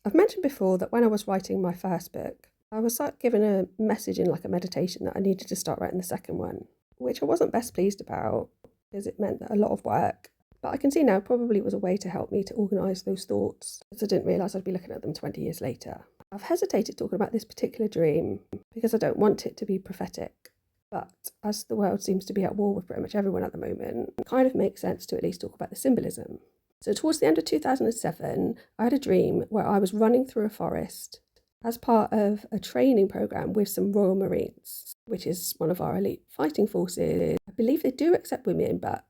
I've mentioned before that when I was writing my first book, I was given a message in like a meditation that I needed to start writing the second one, which I wasn't best pleased about because it meant a lot of work. But I can see now probably it was a way to help me to organise those thoughts, because I didn't realise I'd be looking at them 20 years later. I've hesitated talking about this particular dream because I don't want it to be prophetic. But as the world seems to be at war with pretty much everyone at the moment, it kind of makes sense to at least talk about the symbolism. So towards the end of 2007, I had a dream where I was running through a forest as part of a training programme with some Royal Marines, which is one of our elite fighting forces. I believe they do accept women, but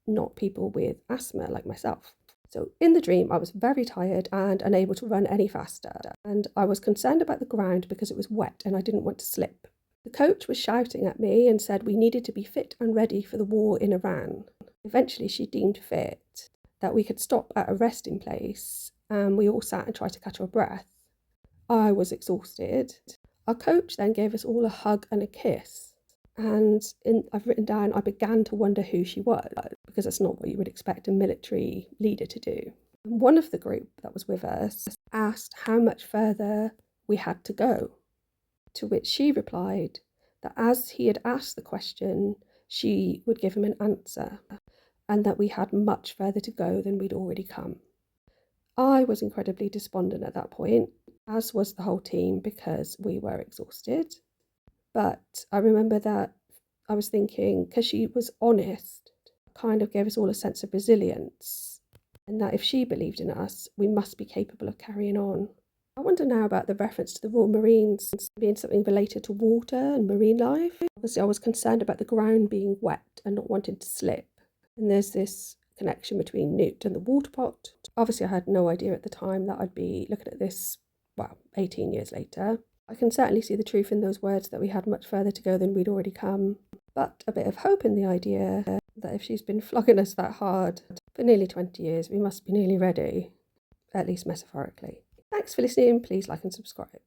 not people with asthma like myself. So in the dream, I was very tired and unable to run any faster, and I was concerned about the ground because it was wet and I didn't want to slip. The coach was shouting at me and said we needed to be fit and ready for the war in Iran. Eventually, she deemed fit that we could stop at a resting place, and we all sat and tried to catch our breath. I was exhausted. Our coach then gave us all a hug and a kiss. And I've written down, I began to wonder who she was, because that's not what you would expect a military leader to do. And one of the group that was with us asked how much further we had to go, to which she replied that as he had asked the question, she would give him an answer, and that we had much further to go than we'd already come. I was incredibly despondent at that point, as was the whole team, because we were exhausted. But I remember that I was thinking, because she was honest, kind of gave us all a sense of resilience, and that if she believed in us, we must be capable of carrying on. I wonder now about the reference to the Royal Marines being something related to water and marine life. Obviously, I was concerned about the ground being wet and not wanting to slip. And there's this connection between Newt and the water pot. Obviously, I had no idea at the time that I'd be looking at this, 18 years later. I can certainly see the truth in those words that we had much further to go than we'd already come, but a bit of hope in the idea that if she's been flogging us that hard for nearly 20 years, we must be nearly ready, at least metaphorically. Thanks for listening. Please like and subscribe.